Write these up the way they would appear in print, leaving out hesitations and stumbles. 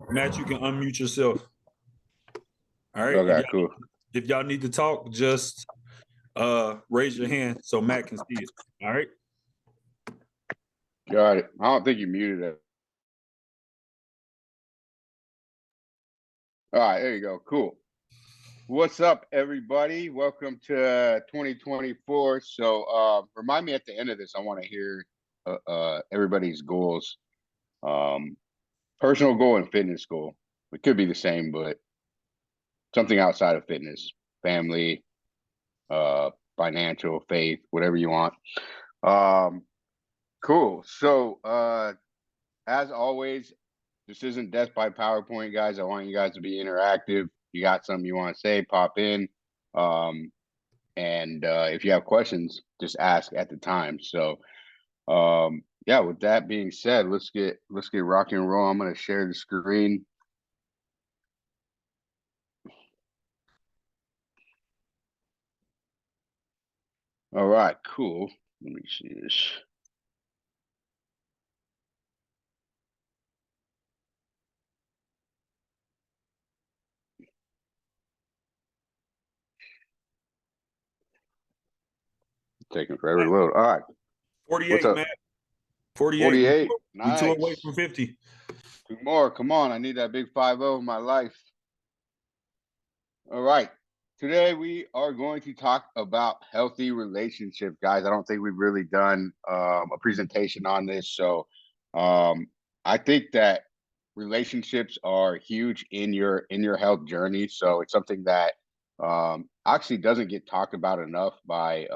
Matt, you can unmute yourself. All right. Okay, cool. If y'all need to talk, just raise your hand so Matt can see it. All right. Got it. I don't think you muted it. All right, there you go. Cool. What's up, everybody? Welcome to 2024. So remind me at the end of this, I want to hear everybody's goals. Personal goal and fitness goal. It could be the same, but something outside of fitness, family, financial, faith, whatever you want. Cool. So as always, this isn't death by PowerPoint, guys. I want you guys to be interactive. You got something you want to say, pop in. And if you have questions, just ask at the time. So yeah, with that being said, let's get rock and roll. I'm gonna share the screen. All right, cool. Let me see this. Taking forever to load. All right. 48, What's up? Matt. 48. 48. We two away Nice. from 50. 2 more. Come on. I need that big 5-0 in my life. All right. Today we are going to talk about healthy relationships, guys. I don't think we've really done a presentation on this. So I think that relationships are huge in your health journey. So it's something that actually doesn't get talked about enough by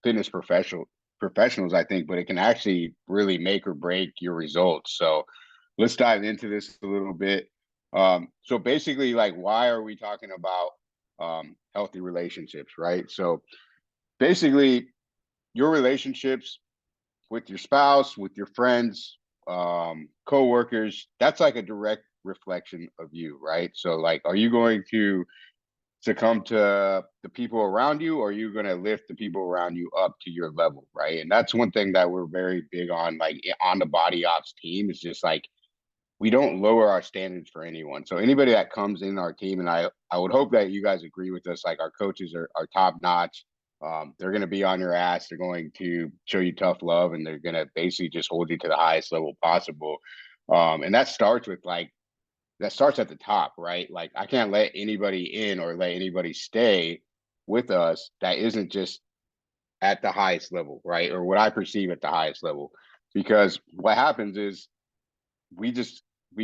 fitness professionals, I think, but it can actually really make or break your results. So let's dive into this a little bit. So basically, like, why are we talking about healthy relationships, right? So basically, your relationships with your spouse, with your friends, co-workers, that's like a direct reflection of you, right? So like, are you going to succumb to the people around you, or are you going to lift the people around you up to your level, right? And that's one thing that we're very big on, like on the body ops team, is just like, we don't lower our standards for anyone. So anybody that comes in our team, and I would hope that you guys agree with us, like our coaches are top notch. They're going to be on your ass. They're going to show you tough love, and they're going to basically just hold you to the highest level possible. And that starts with that starts at the top, right? Like, I can't let anybody in or let anybody stay with us that isn't just at the highest level, right? Or what I perceive at the highest level. Because what happens is we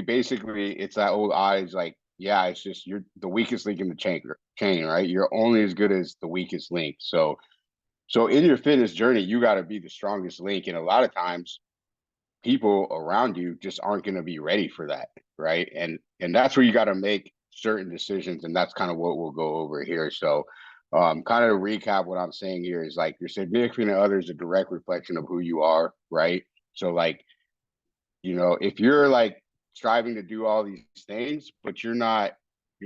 basically, it's that old adage, like, yeah, it's just you're the weakest link in the chain, right? You're only as good as the weakest link. So in your fitness journey, you got to be the strongest link. And a lot of times people around you just aren't going to be ready for that, right? And that's where you got to make certain decisions, and that's kind of what we'll go over here. So kind of to recap, what I'm saying here is, like, your significant other is a direct reflection of who you are, right? So like, if you're like striving to do all these things, but your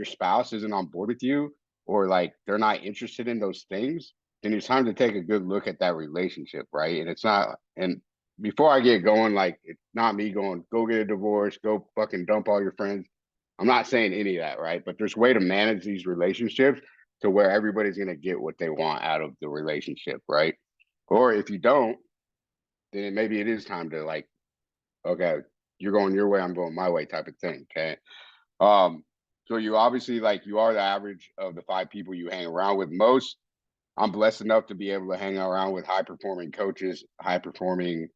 spouse isn't on board with you, or like they're not interested in those things, then it's time to take a good look at that relationship, right? And it's not, and before I get going, like, it's not me going, go get a divorce, go fucking dump all your friends. I'm not saying any of that, right? But there's a way to manage these relationships to where everybody's going to get what they want out of the relationship, right? Or if you don't, then maybe it is time to, like, okay, you're going your way, I'm going my way, type of thing. Okay. So you obviously, like, you are the average of the 5 people you hang around with most. I'm blessed enough to be able to hang around with high performing coaches, high performing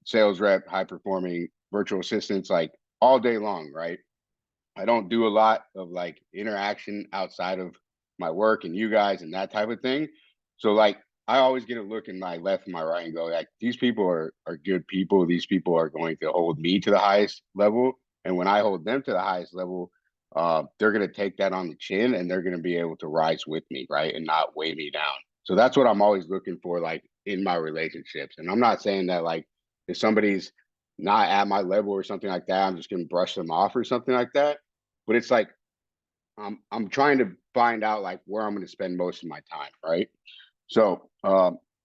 sales rep, high performing virtual assistants, like, all day long, right? I don't do a lot of like interaction outside of my work and you guys and that type of thing. So like, I always get a look in my left and my right and go, like, these people are good people. These people are going to hold me to the highest level. And when I hold them to the highest level, they're going to take that on the chin, and they're going to be able to rise with me, right? And not weigh me down. So that's what I'm always looking for, like, in my relationships. And I'm not saying that, like, if somebody's not at my level or something like that, I'm just going to brush them off or something like that. But it's like, I'm trying to find out, like, where I'm going to spend most of my time, right? So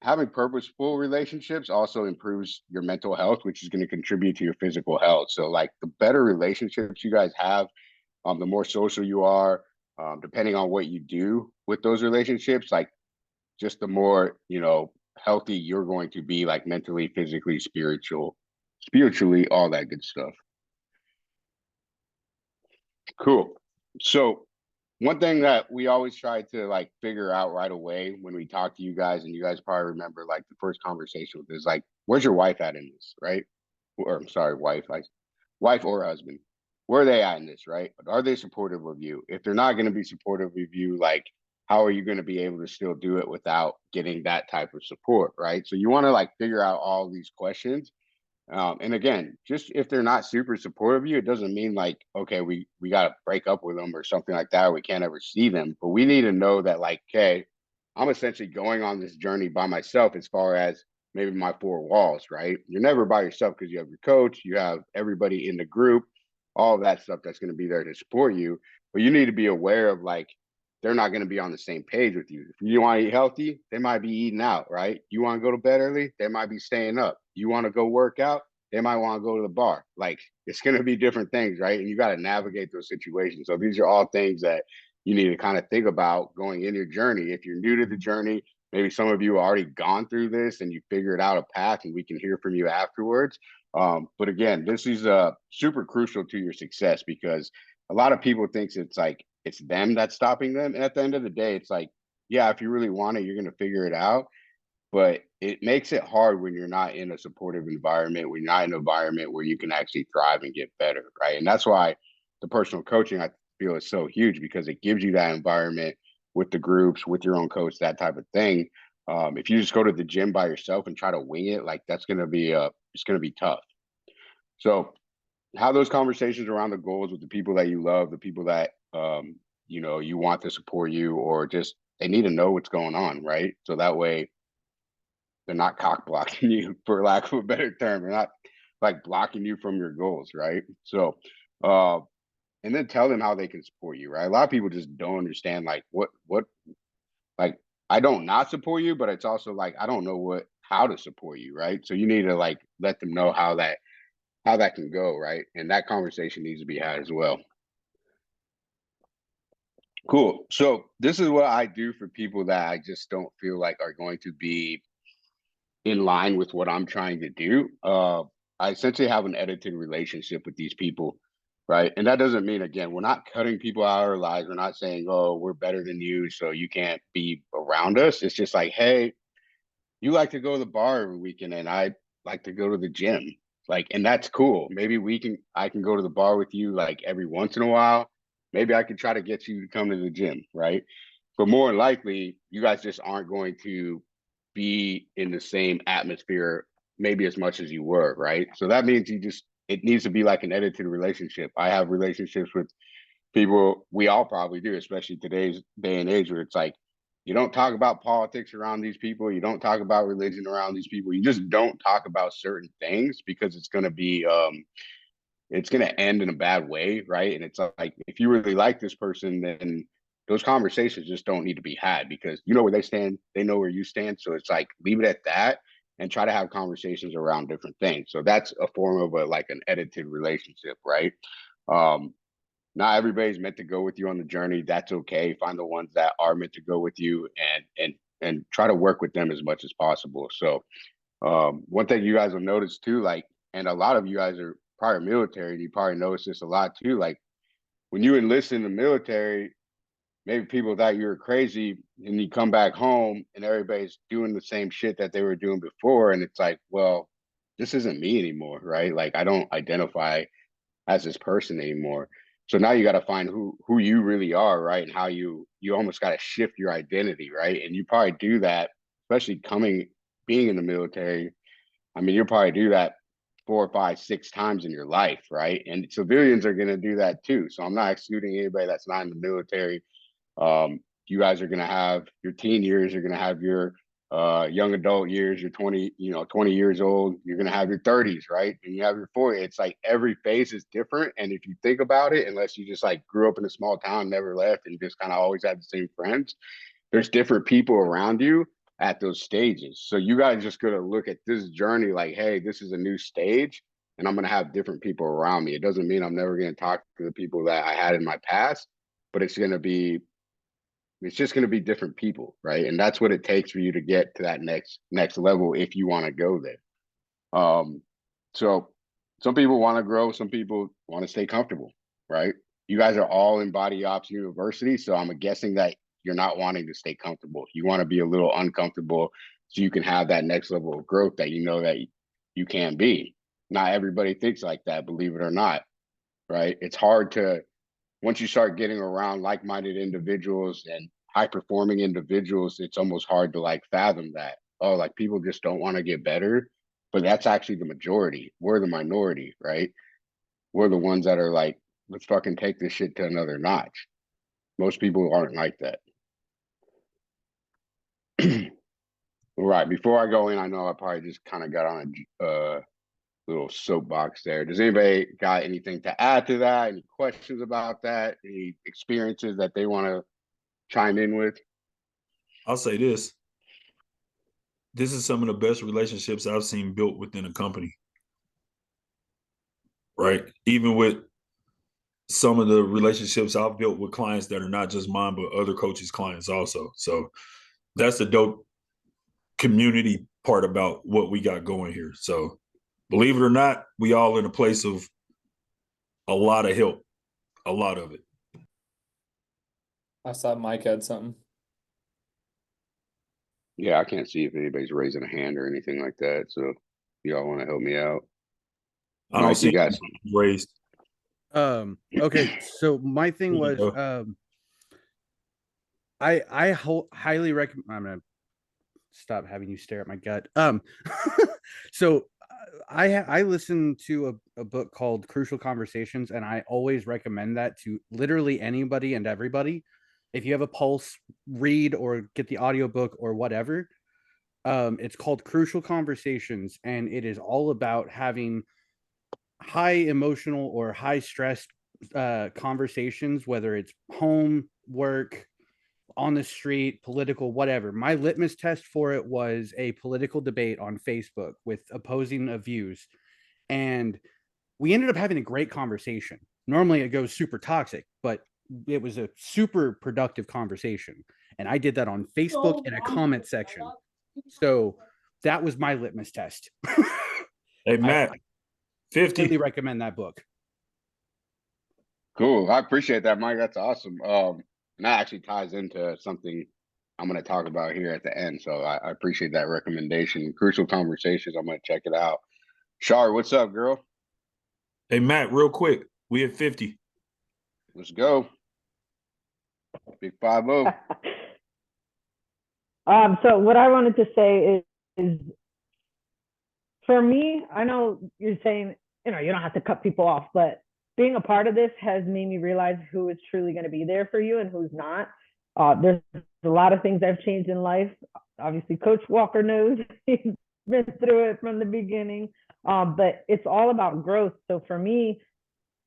having purposeful relationships also improves your mental health, which is going to contribute to your physical health. So, like, the better relationships you guys have, the more social you are, depending on what you do with those relationships, like, just the more, healthy you're going to be, like, mentally, physically, spiritually, all that good stuff. Cool. So, one thing that we always try to like figure out right away when we talk to you guys, and you guys probably remember like the first conversation with is like, where's your wife at in this, right? Or I'm sorry, wife or husband. Where are they at in this, right? Are they supportive of you? If they're not going to be supportive of you, like, how are you going to be able to still do it without getting that type of support, right? So you want to like figure out all these questions, and again, just if they're not super supportive of you, it doesn't mean like, okay, we got to break up with them or something like that. Or we can't ever see them, but we need to know that like, okay, I'm essentially going on this journey by myself as far as maybe my four walls, right? You're never by yourself because you have your coach, you have everybody in the group, all of that stuff that's going to be there to support you. But you need to be aware of like, they're not going to be on the same page with you. If you want to eat healthy, they might be eating out, right? You want to go to bed early, they might be staying up. You want to go work out, they might want to go to the bar. Like, it's going to be different things, right? And you got to navigate those situations. So these are all things that you need to kind of think about going in your journey. If you're new to the journey, maybe some of you already gone through this and you figured out a path, and we can hear from you afterwards. But again, this is super crucial to your success, because a lot of people thinks it's like it's them that's stopping them. And at the end of the day, it's like, yeah, if you really want it, you're going to figure it out. But it makes it hard when you're not in a supportive environment, when you're not in an environment where you can actually thrive and get better, right? And that's why the personal coaching, I feel, is so huge, because it gives you that environment with the groups, with your own coach, that type of thing. If you just go to the gym by yourself and try to wing it, like, that's going to be it's going to be tough. So have those conversations around the goals with the people that you love, the people that you want to support you, or just they need to know what's going on, right? So that way they're not cock blocking you, for lack of a better term. They're not like blocking you from your goals, right? So, uh, and then tell them how they can support you, right? A lot of people just don't understand like what like I don't not support you, but it's also like I don't know what how to support you, right? So you need to like let them know how that can go, right? And that conversation needs to be had as well. Cool. So this is what I do for people that I just don't feel like are going to be in line with what I'm trying to do. I essentially have an edited relationship with these people, right? And that doesn't mean, again, we're not cutting people out of our lives. We're not saying, oh, we're better than you, so you can't be around us. It's just like, hey, you like to go to the bar every weekend, and I like to go to the gym. Like, and that's cool. Maybe I can go to the bar with you like every once in a while. Maybe I can try to get you to come to the gym, right? But more than likely, you guys just aren't going to be in the same atmosphere maybe as much as you were, right? So that means it needs to be like an edited relationship. I have relationships with people, we all probably do, especially today's day and age, where it's like you don't talk about politics around these people, you don't talk about religion around these people, you just don't talk about certain things, because it's going to end in a bad way, right? And it's like, if you really like this person, then those conversations just don't need to be had, because you know where they stand, they know where you stand. So it's like, leave it at that and try to have conversations around different things. So that's a form of an edited relationship, right? um Not everybody's meant to go with you on the journey. That's okay. Find the ones that are meant to go with you, and try to work with them as much as possible. So, one thing you guys will notice too, like, and a lot of you guys are prior military, and you probably notice this a lot too. Like, when you enlist in the military, maybe people thought you were crazy, and you come back home and everybody's doing the same shit that they were doing before, and it's like, well, this isn't me anymore, right? Like, I don't identify as this person anymore. So now you got to find who you really are, right? And how you almost got to shift your identity, right? And you probably do that, especially being in the military. I mean, you'll probably do that 4, 5, 6 times in your life, right? And civilians are going to do that too. So I'm not excluding anybody that's not in the military. You guys are going to have your teen years, you're going to have your young adult years, you're 20 years old, you're going to have your 30s, right? And you have your 40s. It's like every phase is different. And if you think about it, unless you just like grew up in a small town, never left, and just kind of always had the same friends, there's different people around you at those stages. So you guys just gotta look at this journey like, hey, this is a new stage, and I'm gonna have different people around me. It doesn't mean I'm never gonna talk to the people that I had in my past, but it's just going to be different people, right? And that's what it takes for you to get to that next level if you want to go there. So some people want to grow, some people want to stay comfortable, right? You guys are all in Body Ops University, so I'm guessing that you're not wanting to stay comfortable. You want to be a little uncomfortable so you can have that next level of growth that you know that you can be. Not everybody thinks like that, believe it or not, right? It's hard to, once you start getting around like-minded individuals and high-performing individuals, it's almost hard to like fathom that. Oh, like people just don't want to get better, but that's actually the majority. We're the minority, right? We're the ones that are like, let's fucking take this shit to another notch. Most people aren't like that. All right, before I go in, I know I probably just kind of got on a little soapbox there. Does anybody got anything to add to that? Any questions about that? Any experiences that they want to chime in with? I'll say this. This is some of the best relationships I've seen built within a company. Right? Even with some of the relationships I've built with clients that are not just mine, but other coaches' clients also. So that's the dope community part about what we got going here. So believe it or not, we all in a place of a lot of help, a lot of it. I saw Mike had something. Yeah, I can't see if anybody's raising a hand or anything like that. So y'all want to help me out? I don't Mike, see you guys raised. Okay, so my thing There you was go. I highly recommend. I'm gonna stop having you stare at my gut. So I listened to a book called Crucial Conversations, and I always recommend that to literally anybody and everybody. If you have a pulse, read or get the audiobook or whatever. It's called Crucial Conversations, and it is all about having high emotional or high stress conversations, whether it's home, work, on the street, political, whatever. My litmus test for it was a political debate on Facebook with opposing views. And we ended up having a great conversation. Normally it goes super toxic, but it was a super productive conversation. And I did that on Facebook in a comment section. So that was my litmus test. Hey, Matt, I 50. really recommend that book. cool. I appreciate that, Mike. That's awesome. And that actually ties into something I'm going to talk about here at the end. So I appreciate that recommendation. Crucial Conversations. I'm going to check it out. Shar, what's up, girl? Hey, Matt, real quick. We at 50. Let's go. Big 5-0. So what I wanted to say is for me, I know you're saying, you don't have to cut people off, but being a part of this has made me realize who is truly going to be there for you and who's not. There's a lot of things I've changed in life. Obviously, Coach Walker knows he's been through it from the beginning, but it's all about growth. So for me,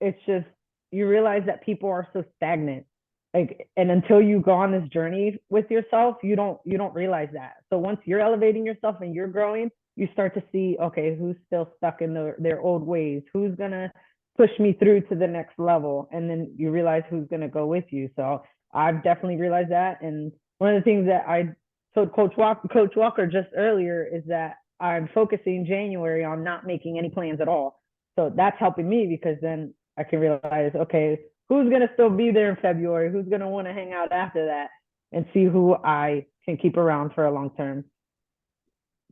it's just you realize that people are so stagnant. And until you go on this journey with yourself, you don't realize that. So once you're elevating yourself and you're growing, you start to see, okay, who's still stuck in their old ways? Who's gonna push me through to the next level? And then you realize who's gonna go with you. So I've definitely realized that. And one of the things that I told Coach Walker just earlier is that I'm focusing January on not making any plans at all. So that's helping me because then I can realize, okay, who's going to still be there in February? Who's going to want to hang out after that and see who I can keep around for a long term?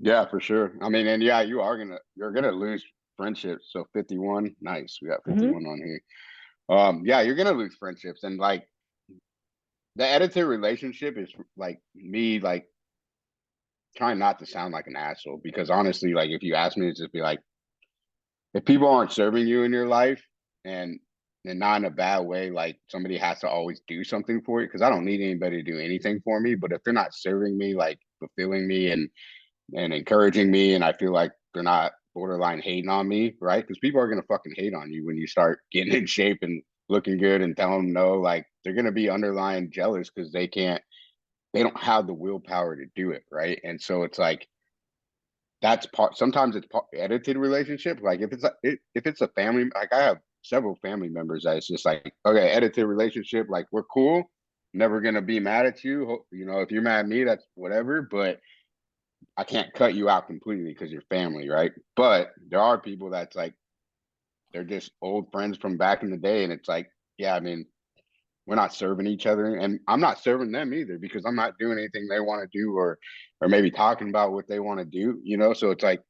Yeah, for sure. I mean, and yeah, you're gonna lose friendships. So 51, nice. We got 51 on here. Yeah, you're gonna lose friendships, and like the edited relationship is like me, like trying not to sound like an asshole because honestly, like if you ask me to just be like, if people aren't serving you in your life and not in a bad way, like somebody has to always do something for you because I don't need anybody to do anything for me. But if they're not serving me, like fulfilling me and encouraging me, and I feel like they're not borderline hating on me, right? Because people are gonna fucking hate on you when you start getting in shape and looking good and tell them no. Like they're gonna be underlying jealous because they can't they don't have the willpower to do it, right? And so it's like that's part. Sometimes it's edited relationship. Like if it's a family, like I have several family members that it's just like, okay, edited relationship. Like we're cool, never gonna be mad at you. You know, if you're mad at me, that's whatever. But I can't cut you out completely because you're family, right? But there are people that's like they're just old friends from back in the day, and it's like, yeah, I mean, we're not serving each other, and I'm not serving them either because I'm not doing anything they want to do, or maybe talking about what they want to do, you know. So it's like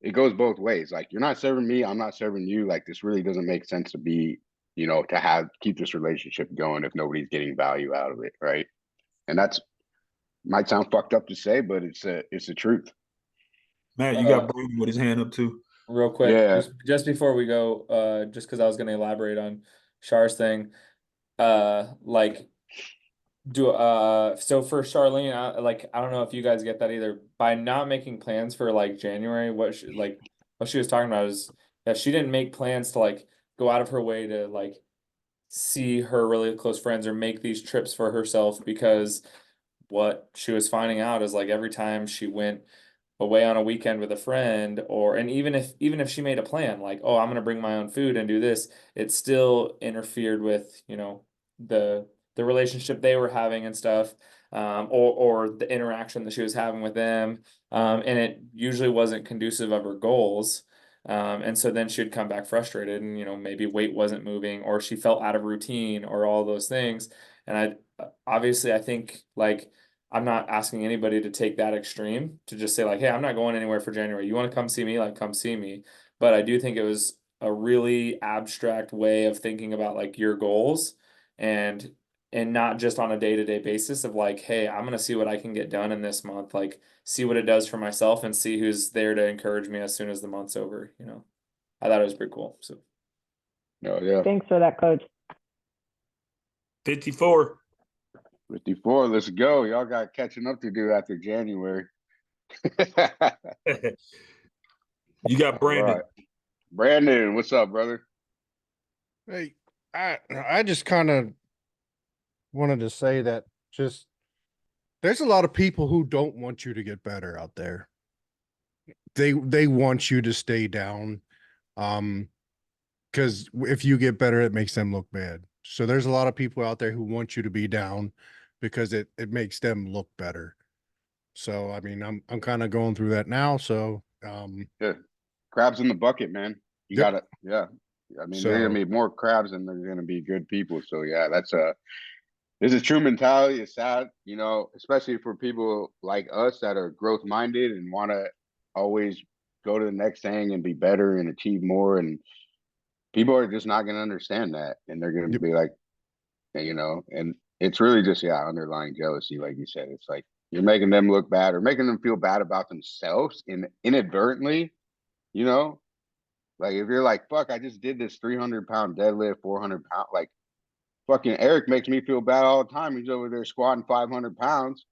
it goes both ways. Like you're not serving me, I'm not serving you. Like this really doesn't make sense to be, you know, to have keep this relationship going if nobody's getting value out of it, right? And that's might sound fucked up to say, but it's the truth. Matt, you got Brandon with his hand up too. Real quick, Yeah. just before we go, just because I was going to elaborate on Char's thing, like so for Charlene, I don't know if you guys get that either. By not making plans for like January, what she was talking about is that she didn't make plans to like go out of her way to like see her really close friends or make these trips for herself, because what she was finding out is like every time she went away on a weekend with a friend, or and even if she made a plan like, oh, I'm gonna bring my own food and do this, it still interfered with, you know, the relationship they were having and stuff, or the interaction that she was having with them, and it usually wasn't conducive of her goals. And so then she'd come back frustrated, and you know, maybe weight wasn't moving, or she felt out of routine, or all those things. And I think like I'm not asking anybody to take that extreme to just say like, hey, I'm not going anywhere for January. You want to come see me? Like, come see me. But I do think it was a really abstract way of thinking about like your goals, and not just on a day-to-day basis of like, hey, I'm gonna see what I can get done in this month, like see what it does for myself and see who's there to encourage me as soon as the month's over, you know. I thought it was pretty cool. So Oh yeah. Thanks for that, Coach. 54. 54. Let's go. Y'all got catching up to do after January. You got Brandon. Right. Brandon, what's up, brother? Hey, I just kind of wanted to say that just there's a lot of people who don't want you to get better out there. They want you to stay down. Because if you get better, it makes them look bad. So there's a lot of people out there who want you to be down because it makes them look better. So I mean, I'm kind of going through that now. So Yeah. Crabs in the bucket, man. You Yep. gotta, yeah. I mean, So- there's gonna be more crabs than there's gonna be good people. So yeah, it's a true mentality. It's sad, you know, especially for people like us that are growth minded and want to always go to the next thing and be better and achieve more. And people are just not gonna understand that, and they're gonna Yep. be like, you know, and it's really just underlying jealousy, like you said. It's like you're making them look bad or making them feel bad about themselves inadvertently, you know. Like if you're like, fuck, I just did this 300-pound deadlift, 400-pound, like fucking Eric makes me feel bad all the time. He's over there squatting 500 pounds,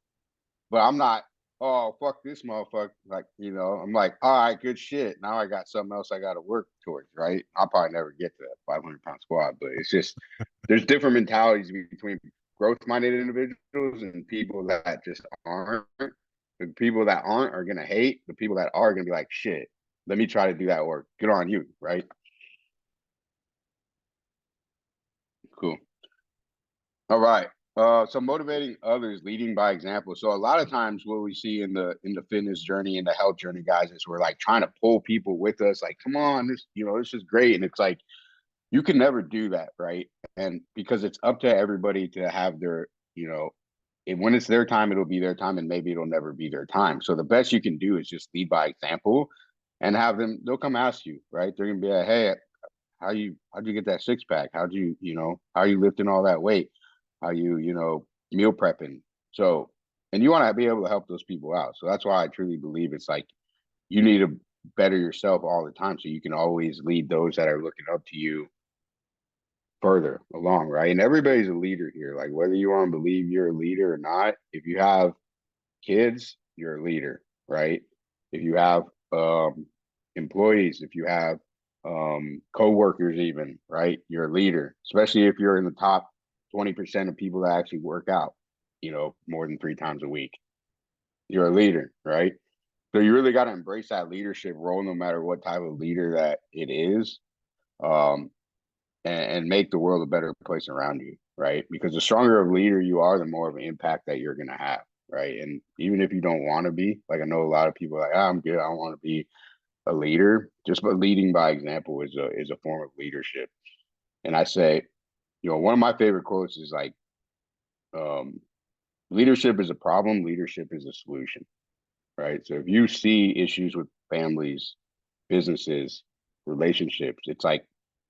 but I'm not, oh, fuck this motherfucker. Like, you know, I'm like, all right, good shit. Now I got something else I got to work towards, right? I'll probably never get to that 500-pound squat, but it's just, there's different mentalities between growth minded individuals and people that just aren't. The people that aren't are going to hate. The people that are going to be like, shit, let me try to do that work. Good on you, right? Cool. All right. So motivating others, leading by example. So a lot of times what we see in the fitness journey and the health journey, guys, is we're like trying to pull people with us, like, come on, this, you know, this is great. And it's like you can never do that, right? And because it's up to everybody to have their, you know, when it's their time, it'll be their time, and maybe it'll never be their time. So the best you can do is just lead by example and have them, they'll come ask you, right? They're gonna be like, hey, how'd you get that six pack? How'd you, you know, how are you lifting all that weight? How you know, meal prepping? So, and you want to be able to help those people out. So that's why I truly believe it's like you need to better yourself all the time so you can always lead those that are looking up to you further along, right? And everybody's a leader here. Like whether you want to believe you're a leader or not, if you have kids, you're a leader, right? If you have employees, if you have co-workers even, right? You're a leader, especially if you're in the top 20% of people that actually work out. more than 3 times a week. You're a leader, right? So you really got to embrace that leadership role, no matter what type of leader that it is, and make the world a better place around you, right? Because the stronger of leader you are, the more of an impact that you're going to have, right? And even if you don't want to be, like I know a lot of people are like, I'm good, I don't want to be a leader. Just but leading by example is a form of leadership. And I say, one of my favorite quotes is like, um, leadership is a problem, leadership is a solution, right? So if you see issues with families, businesses, relationships, it's like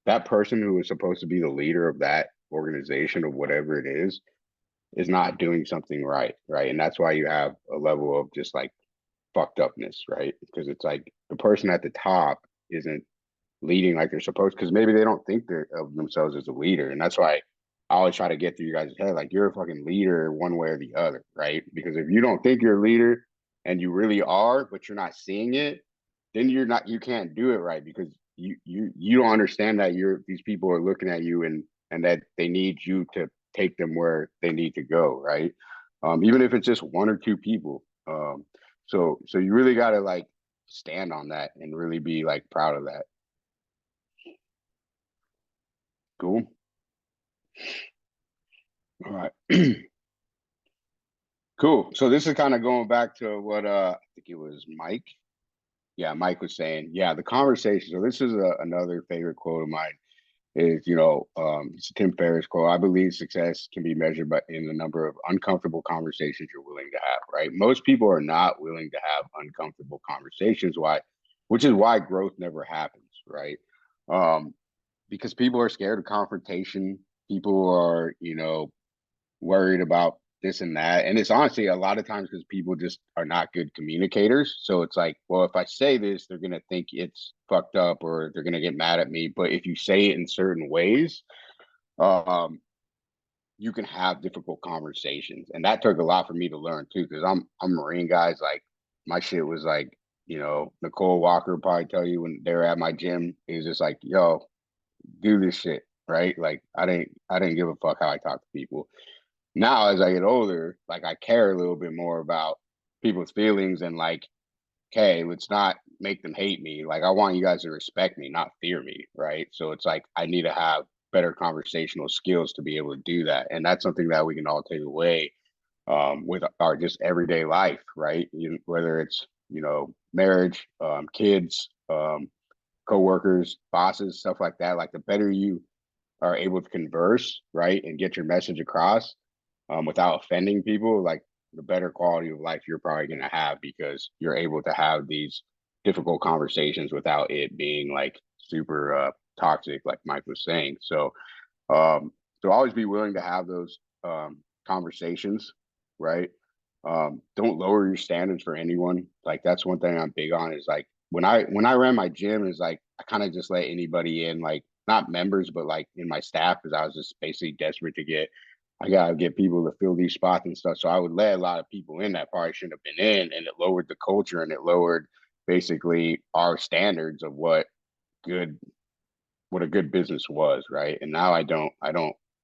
that person who is supposed to be the leader of that organization or whatever it is not doing something right, right? And that's why you have a level of just like fucked upness, right? Because it's like the person at the top isn't leading like they're supposed, because maybe they don't think they're of themselves as a leader. And that's why I always try to get through you guys' head, like you're a fucking leader one way or the other, right? Because if you don't think you're a leader and you really are, but you're not seeing it, then you can't do it right, because you don't understand that these people are looking at you and that they need you to take them where they need to go, right? Even if it's just 1 or 2 people. So you really got to like stand on that and really be like proud of that. Cool. All right. Cool. So this is kind of going back to what I think it was Mike. Yeah, Mike was saying, yeah, the conversation. So this is another favorite quote of mine is, it's a Tim Ferriss quote. I believe success can be measured by in the number of uncomfortable conversations you're willing to have, right? Most people are not willing to have uncomfortable conversations. Why? Which is why growth never happens, right? Because people are scared of confrontation. People are, worried about this and that. And it's honestly a lot of times because people just are not good communicators. So it's like, well, if I say this, they're going to think it's fucked up or they're going to get mad at me. But if you say it in certain ways, um, you can have difficult conversations. And that took a lot for me to learn too, because I'm Marine guys. Like my shit was like, Nicole Walker would probably tell you when they were at my gym, it was just like, yo, do this shit. Right. Like I didn't give a fuck how I talk to people. Now as I get older, like I care a little bit more about people's feelings and like, okay, let's not make them hate me. Like I want you guys to respect me, not fear me, right? So it's like I need to have better conversational skills to be able to do that. And that's something that we can all take away with our just everyday life, right? Whether it's, marriage, kids, coworkers, bosses, stuff like that. Like the better you are able to converse, right, and get your message across, without offending people, like the better quality of life you're probably going to have, because you're able to have these difficult conversations without it being like super toxic, like Mike was saying. Um, so always be willing to have those conversations, right? Don't lower your standards for anyone. Like that's one thing I'm big on is like when I ran my gym is like I kind of just let anybody in, like not members, but like in my staff, because I was just basically desperate to I gotta get people to fill these spots and stuff. So I would let a lot of people in that probably shouldn't have been in, and it lowered the culture and it lowered basically our standards of good what a good business was, right? And now I don't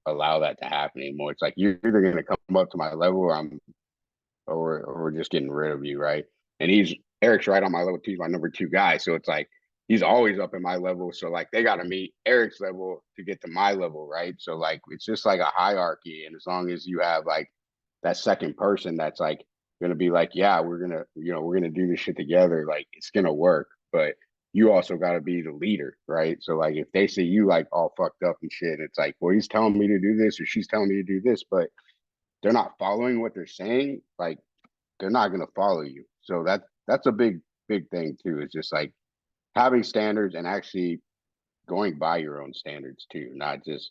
allow that to happen anymore. It's like you're either gonna come up to my level or we're just getting rid of you, right? And Eric's right on my level too. He's my number 2 guy. So it's like he's always up in my level. So like they gotta meet Eric's level to get to my level, right? So like it's just like a hierarchy. And as long as you have like that second person that's like gonna be like, yeah, we're gonna do this shit together, like it's gonna work. But you also gotta be the leader, right? So like if they see you like all fucked up and shit, it's like, well, he's telling me to do this or she's telling me to do this, but they're not following what they're saying, like they're not going to follow you. So that's a big thing too. It's just like having standards and actually going by your own standards too, not just,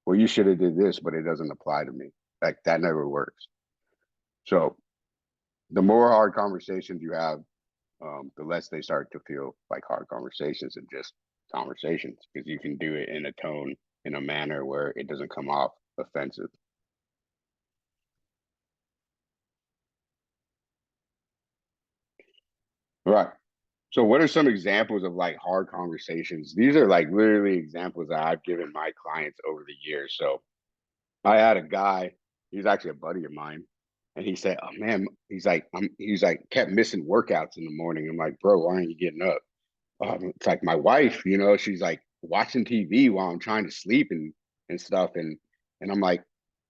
well, you should have did this, but it doesn't apply to me. Like that never works. So the more hard conversations you have, the less they start to feel like hard conversations and just conversations, because you can do it in a tone, in a manner where it doesn't come off offensive. Right. So what are some examples of like hard conversations? These are like literally examples that I've given my clients over the years. So I had a guy, he's actually a buddy of mine. And he said, "Oh man," he's like kept missing workouts in the morning. I'm like, "Bro, why aren't you getting up?" It's like my wife, you know, she's like watching TV while I'm trying to sleep and stuff. And I'm like,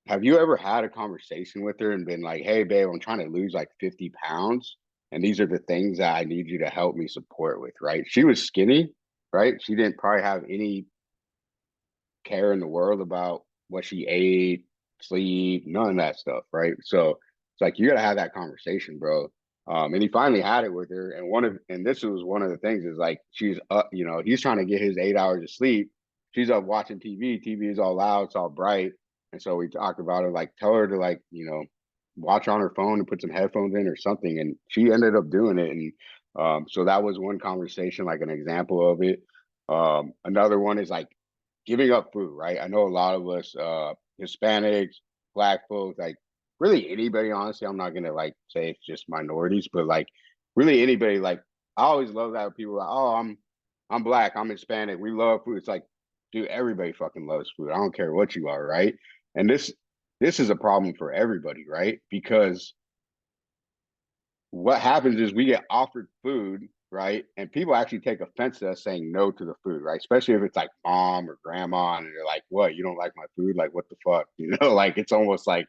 have you ever had a conversation with her and been like, "Hey, babe, I'm trying to lose like 50 pounds, and these are the things that I need you to help me support with." Right? She was skinny, right? She didn't probably have any care in the world about what she ate, sleep, none of that stuff, right? So it's like you gotta have that conversation, bro. And he finally had it with her, and this was one of the things is like she's up, you know, he's trying to get his 8 hours of sleep. She's up watching TV. TV is all loud, it's all bright, and so we talked about it. Like, tell her to like, you know, watch on her phone and put some headphones in or something. And she ended up doing it, and so that was one conversation, like an example of it. Another one is like giving up food, right? I know a lot of us, Hispanics, Black folks, like really anybody, honestly, I'm not gonna like say it's just minorities, but like really anybody, like I always love that when people are like, oh, I'm Black, I'm Hispanic, we love food. It's like, dude, everybody fucking loves food. I don't care what you are, right? And this is a problem for everybody, right? Because what happens is we get offered food, right? And people actually take offense to us saying no to the food, right? Especially if it's like mom or grandma, and they're like, "What? You don't like my food? Like, what the fuck?" You know, like it's almost like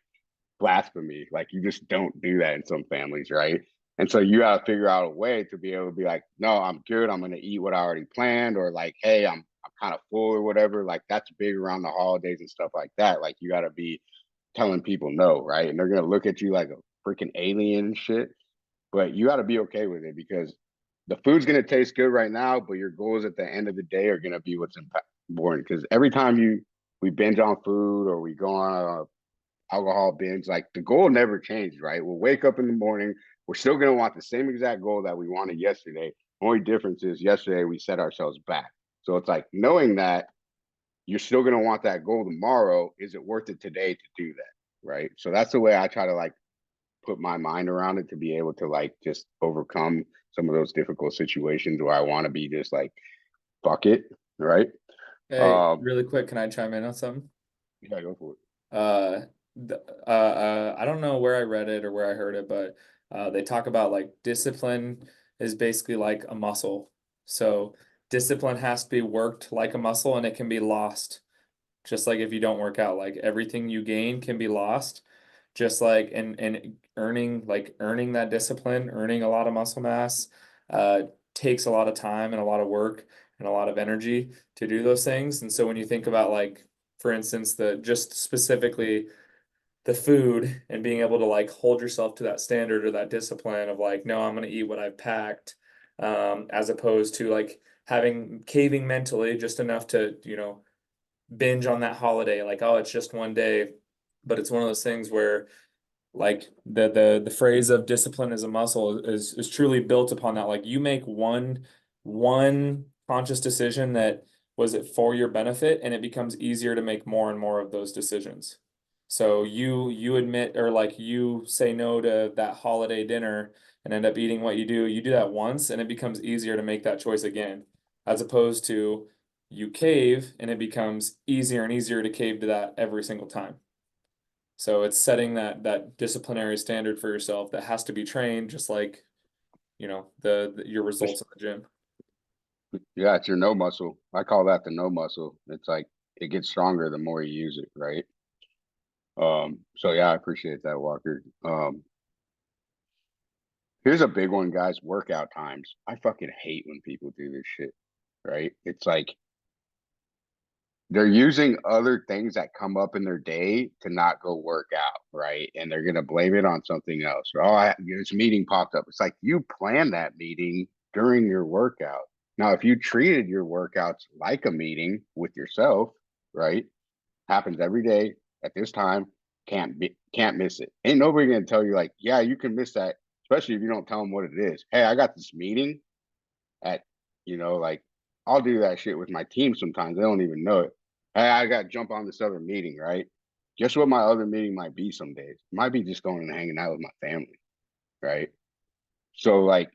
blasphemy. Like you just don't do that in some families, right? And so you got to figure out a way to be able to be like, "No, I'm good. I'm going to eat what I already planned," or like, "Hey, I'm kind of full," or whatever. Like that's big around the holidays and stuff like that. Like you got to be telling people no, right? And they're going to look at you like a freaking alien and shit, but you got to be okay with it because the food's going to taste good right now, but your goals at the end of the day are going to be what's important. Because every time we binge on food or we go on a alcohol binge, like the goal never changes, right? We'll wake up in the morning, we're still going to want the same exact goal that we wanted yesterday. Only difference is yesterday we set ourselves back. So it's like knowing that you're still going to want that goal tomorrow. Is it worth it today to do that? Right. So that's the way I try to like put my mind around it to be able to like just overcome some of those difficult situations where I want to be just like fuck it, right? Hey, really quick, can I chime in on something? Yeah, go for it. Uh, I don't know where I read it or where I heard it, but they talk about like discipline is basically like a muscle. So discipline has to be worked like a muscle, and it can be lost. Just like if you don't work out, like everything you gain can be lost. Just like and earning that discipline, earning a lot of muscle mass, takes a lot of time and a lot of work and a lot of energy to do those things. And so when you think about like, for instance, the just specifically the food and being able to like hold yourself to that standard or that discipline of like, no, I'm gonna eat what I've packed, as opposed to like having caving mentally just enough to, you know, binge on that holiday, like, oh, it's just one day. But it's one of those things where like the phrase of discipline as a muscle is truly built upon that. Like you make one conscious decision that was it for your benefit, and it becomes easier to make more and more of those decisions. So you admit or like you say no to that holiday dinner and end up eating what you do that once, and it becomes easier to make that choice again, as opposed to you cave and it becomes easier and easier to cave to that every single time. So it's setting that disciplinary standard for yourself that has to be trained, just like, you know, your results in the gym. Yeah, it's your no muscle. I call that the no muscle. It's like it gets stronger the more you use it, right? So yeah, I appreciate that, Walker. Here's a big one, guys. Workout times. I fucking hate when people do this shit, right? It's like they're using other things that come up in their day to not go work out, right? And they're gonna blame it on something else. Oh, this meeting popped up. It's like you planned that meeting during your workout. Now, if you treated your workouts like a meeting with yourself, right? Happens every day at this time. Can't miss it. Ain't nobody gonna tell you like, yeah, you can miss that, especially if you don't tell them what it is. Hey, I got this meeting at, like I'll do that shit with my team sometimes. They don't even know it. Hey, I got to jump on this other meeting, right? Guess what my other meeting might be some days? It might be just going and hanging out with my family, right? So like,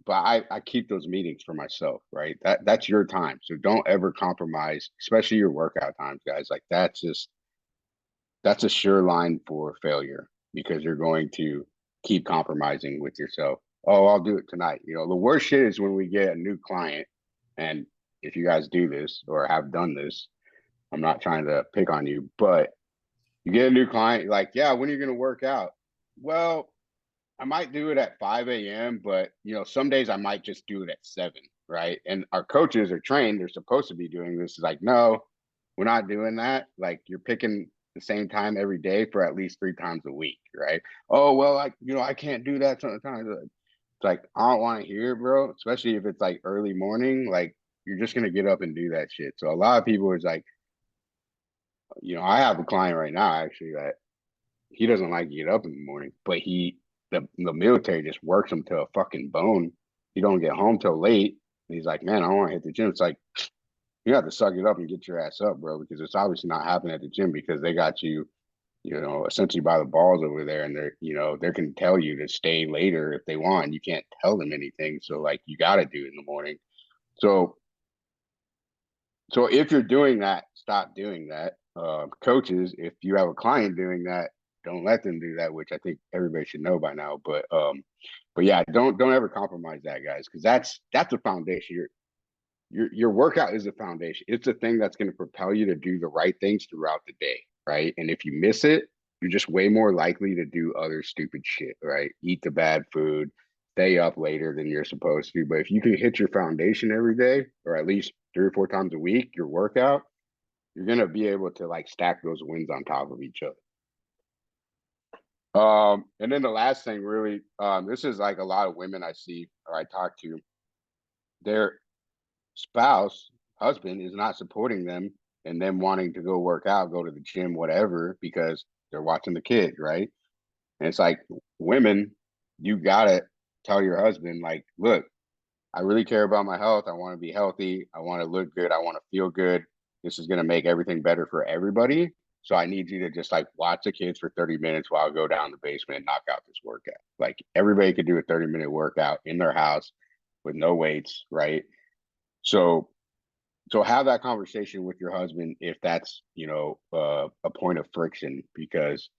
but I keep those meetings for myself, right? That's your time. So don't ever compromise, especially your workout times, guys. Like that's a sure line for failure. because you're going to keep compromising with yourself. Oh, I'll do it tonight. You know, the worst shit is when we get a new client, and if you guys do this or have done this, I'm not trying to pick on you, but you get a new client, like, yeah, when are you going to work out? Well, I might do it at 5 a.m., but you know, some days I might just do it at 7, right? And our coaches are trained, they're supposed to be doing this. It's like, no, we're not doing that. Like, you're picking the same time every day for at least 3 times a week, right? Oh, well, I can't do that sometimes. It's like, I don't want to hear it, bro, especially if it's like early morning. Like, you're just gonna get up and do that shit. So a lot of people is like, you know, I have a client right now actually that he doesn't like to get up in the morning, but the military just works him to a fucking bone. He don't get home till late. And he's like, man, I want to hit the gym. It's like, you have to suck it up and get your ass up, bro, because it's obviously not happening at the gym because they got you, you know, essentially by the balls over there, and they're, you know, they can tell you to stay later if they want. You can't tell them anything, so like you got to do it in the morning. So so if you're doing that, stop doing that. Coaches, if you have a client doing that, don't let them do that, which I think everybody should know by now. But yeah, don't ever compromise that, guys, because that's a foundation. Your workout is a foundation. It's a thing that's going to propel you to do the right things throughout the day, right? And if you miss it, you're just way more likely to do other stupid shit, right? Eat the bad food, stay up later than you're supposed to. But if you can hit your foundation every day, or at least 3 or 4 times a week, your workout, you're gonna be able to like stack those wins on top of each other. And then the last thing, really, this is like a lot of women I see or I talk to, their spouse, husband is not supporting them and them wanting to go work out, go to the gym, whatever, because they're watching the kid, right? And it's like, women, you gotta tell your husband, like, look, I really care about my health. I want to be healthy. I want to look good. I want to feel good. This is going to make everything better for everybody. So I need you to just like watch the kids for 30 minutes while I go down the basement and knock out this workout. Like, everybody could do a 30-minute workout in their house with no weights, right? So so have that conversation with your husband if that's, you know, a point of friction, because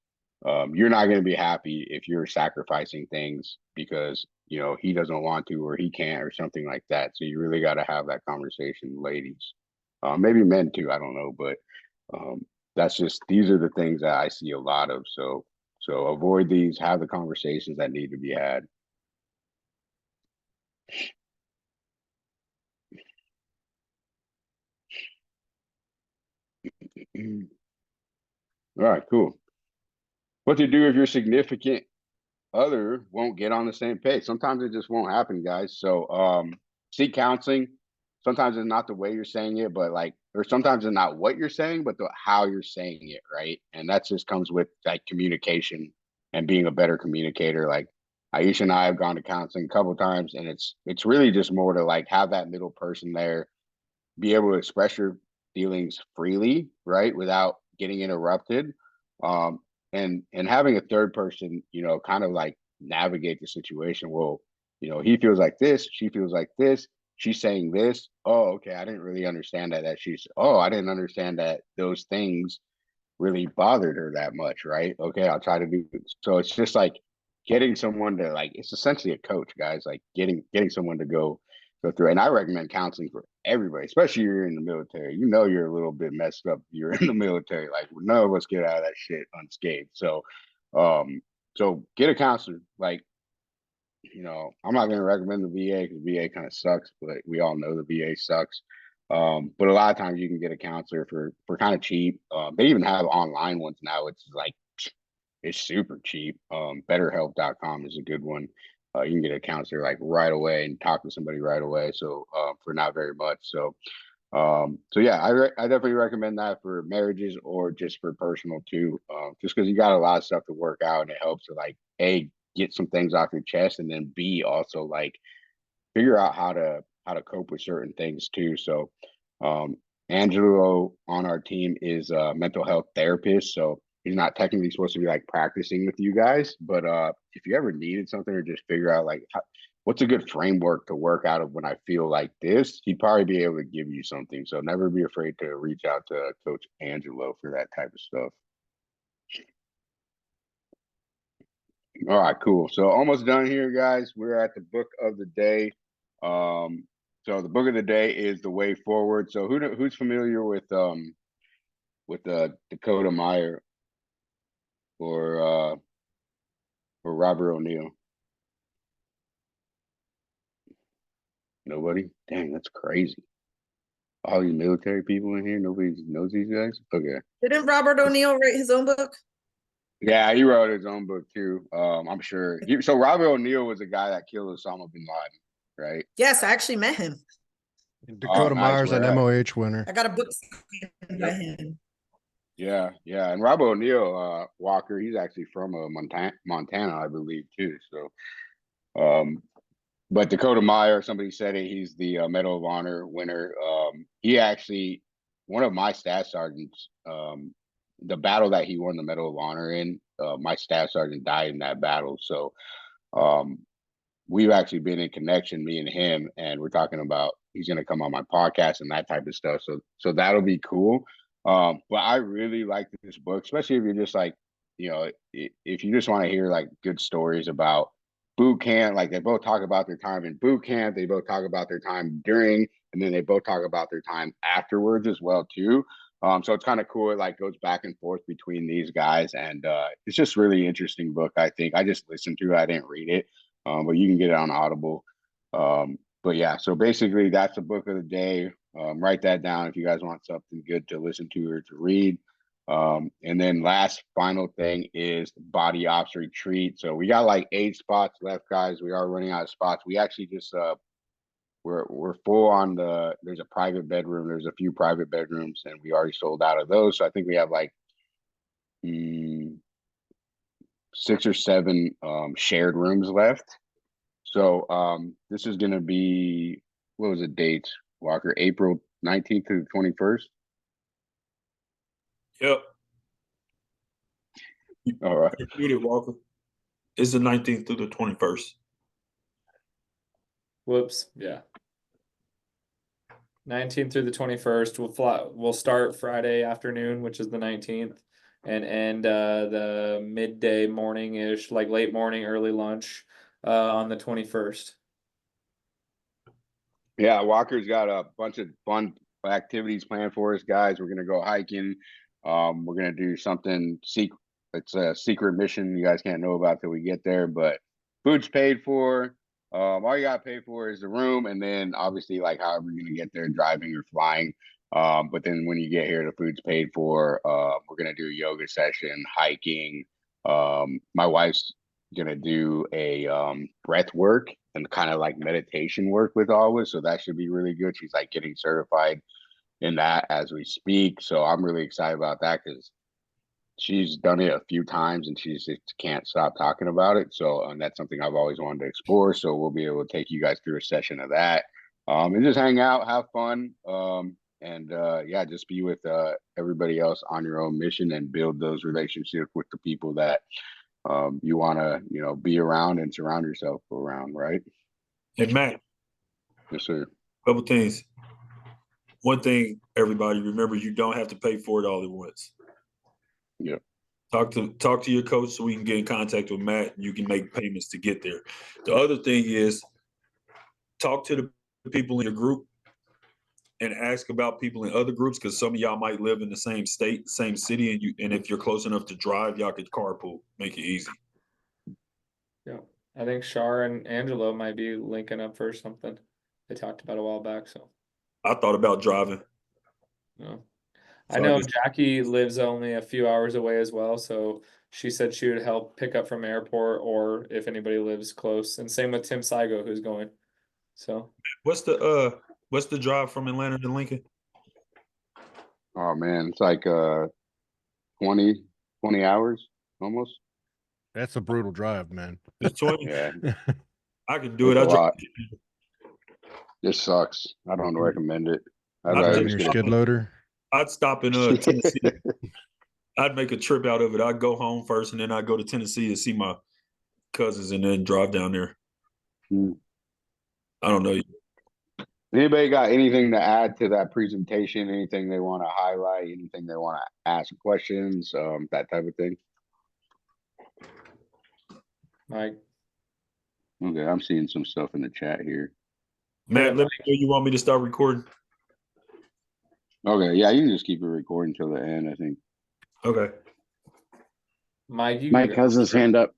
you're not going to be happy if you're sacrificing things because, you know, he doesn't want to or he can't or something like that. So you really got to have that conversation, ladies. Maybe men too, I don't know, but that's just, these are the things that I see a lot of. So avoid these, have the conversations that need to be had. All right, cool. What to do if your significant other won't get on the same page? Sometimes it just won't happen, guys. So seek counseling. Sometimes it's not the way you're saying it, but like, or sometimes it's not what you're saying, but how you're saying it, right? And that just comes with like communication and being a better communicator. Like, Aisha and I have gone to counseling a couple of times, and it's really just more to like have that middle person there, be able to express your feelings freely, right, without getting interrupted, um, and having a third person, you know, kind of like navigate the situation. Well, you know, he feels like this, she feels like this, she's saying this. Oh, okay, I didn't really understand that. That she's. Oh, I didn't understand that those things really bothered her that much, right? Okay, I'll try to do it. So it's just like getting someone to like, it's essentially a coach, guys, like getting someone to go through. And I recommend counseling for everybody, especially if you're in the military. You know, you're a little bit messed up. You're in the military. Like, none of us get out of that shit unscathed. Um, so get a counselor. Like, you know, I'm not going to recommend the VA because VA kind of sucks, but we all know the VA sucks. But a lot of times you can get a counselor for kind of cheap. They even have online ones now. It's like, it's super cheap. BetterHelp.com is a good one. You can get a counselor like right away and talk to somebody right away. So for not very much. So yeah, I definitely recommend that for marriages or just for personal too. Just because you got a lot of stuff to work out, and it helps to like A, get some things off your chest, and then B, also like figure out how to cope with certain things too. So um Angelo on our team is a mental health therapist. So he's not technically supposed to be like practicing with you guys, but if you ever needed something or just figure out like what's a good framework to work out of when I feel like this, he'd probably be able to give you something. So never be afraid to reach out to Coach Angelo for that type of stuff. All right, cool. So almost done here, guys. We're at the book of the day. So the book of the day is The Way Forward. So who's familiar with Dakota Meyer or Robert O'Neill? Nobody? Dang, that's crazy. All these military people in here, nobody knows these guys. Okay. Didn't Robert O'Neill write his own book? Yeah, he wrote his own book too. I'm sure. So Robert O'Neill was the guy that killed Osama bin Laden, right? Yes, I actually met him. Dakota nice. Myers, an Where at? MOH winner. I got a book signed by him. Yeah. And Robert O'Neill, Walker, he's actually from Montana, I believe too. So, but Dakota Meyer, somebody said it. He's the Medal of Honor winner. He actually, one of my staff sergeants, the battle that he won the Medal of Honor in, my staff sergeant died in that battle. So, we've actually been in connection, me and him, and we're talking about he's going to come on my podcast and that type of stuff. So that'll be cool. But I really like this book, especially if you're just like, if you just want to hear like good stories about boot camp. Like they both talk about their time in boot camp, they both talk about their time during, and then they both talk about their time afterwards as well too. So it's kind of cool. It like goes back and forth between these guys, and it's just really interesting book. I think I just listened to it. I didn't read it, but you can get it on Audible. But yeah, so basically that's the book of the day. Write that down if you guys want something good to listen to or to read. And then last final thing is Body Ops Retreat. So we got like 8 spots left, guys. We are running out of spots. We actually just we're full on there's a private bedroom. There's a few private bedrooms, and we already sold out of those. So I think we have like 6 or 7 shared rooms left. So this is gonna be, what was the date, Walker? April 19th to the 21st. Yep. All right. Repeat it, Walker. It's the 19th through the 21st. Whoops. Yeah. 19th through the 21st. We'll start Friday afternoon, which is the 19th, and end the midday morning-ish, like late morning, early lunch, on the 21st. Yeah, Walker's got a bunch of fun activities planned for us, guys. We're gonna go hiking. We're gonna do something secret. It's a secret mission you guys can't know about till we get there, but food's paid for. All you gotta pay for is the room, and then obviously like however you're gonna get there, driving or flying. But then when you get here, the food's paid for. We're gonna do a yoga session, hiking. My wife's gonna do a breath work and kind of like meditation work with always, so that should be really good. She's like getting certified in that as we speak, so I'm really excited about that because she's done it a few times and she just can't stop talking about it. So and that's something I've always wanted to explore, so we'll be able to take you guys through a session of that, and just hang out, have fun, and yeah, just be with everybody else on your own mission and build those relationships with the people that you want to be around and surround yourself around, right? Hey, Matt, Yes, sir. couple things. One thing, everybody, remember you don't have to pay for it all at once. Yeah. Talk to your coach so we can get in contact with Matt and you can make payments to get there. The other thing is talk to the people in your group and ask about people in other groups, because some of y'all might live in the same state, same city, and if you're close enough to drive, y'all could carpool, make it easy. Yeah. I think Shar and Angelo might be linking up for something they talked about a while back. So I thought about driving. yeah. So I know Jackie lives only a few hours away as well, so she said she would help pick up from airport or if anybody lives close. And same with Tim Saigo, who's going. So what's the drive from Atlanta to Lincoln? Oh man, it's like 20 hours almost. That's a brutal drive, man. It's 20. Yeah, I can do it. it's a I drive. lot. This sucks. I don't recommend it. I'd I'm rather Driving just your get skid loader. I'd stop in Tennessee. I'd make a trip out of it. I'd go home first, and then I'd go to Tennessee to see my cousins, and then drive down there. I don't know. Anybody got anything to add to that presentation? Anything they want to highlight? Anything they want to ask questions? That type of thing. Mike. Okay, I'm seeing some stuff in the chat here. Matt, let me know you want me to start recording. Okay, yeah, you can just keep it recording till the end, I think. Okay. Mike, you Mike can go. has his hand up.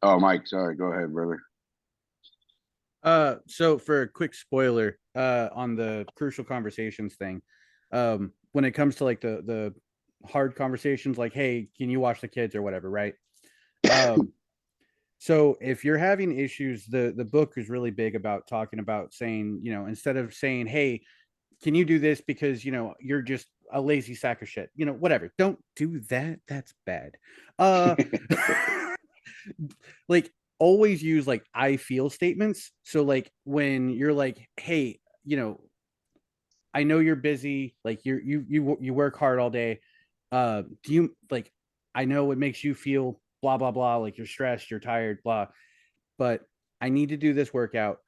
Oh, Mike, sorry. Go ahead, brother. So for a quick spoiler, on the crucial conversations thing, when it comes to like the hard conversations, like, hey, can you watch the kids or whatever, right? So if you're having issues, the book is really big about talking about saying, you know, instead of saying, hey, can you do this because you know you're just a lazy sack of shit, you know, whatever, don't do that, that's bad. Like always use like I feel statements. So like when you're like, hey, you know, I know you're busy, like you work hard all day. Do you like, I know it makes you feel blah blah blah, like you're stressed, you're tired, blah, but I need to do this workout.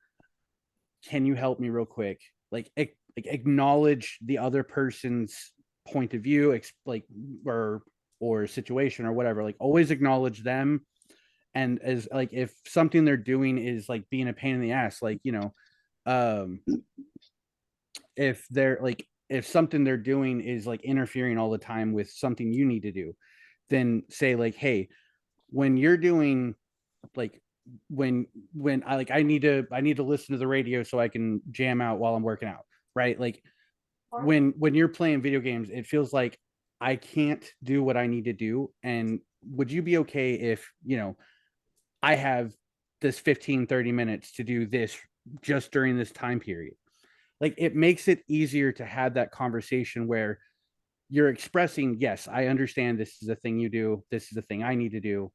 Can you help me real quick? Like acknowledge the other person's point of view, like or situation or whatever. Like always acknowledge them, and as like if something they're doing is like being a pain in the ass, like you know, um, if they're like if something they're doing is like interfering all the time with something you need to do, then say like, hey, when you're doing like when I need to listen to the radio so I can jam out while I'm working out, right? Like when you're playing video games, it feels like I can't do what I need to do. And would you be okay if, you know, I have this 15-30 minutes to do this just during this time period? Like it makes it easier to have that conversation where you're expressing, yes, I understand this is a thing you do, this is a thing I need to do,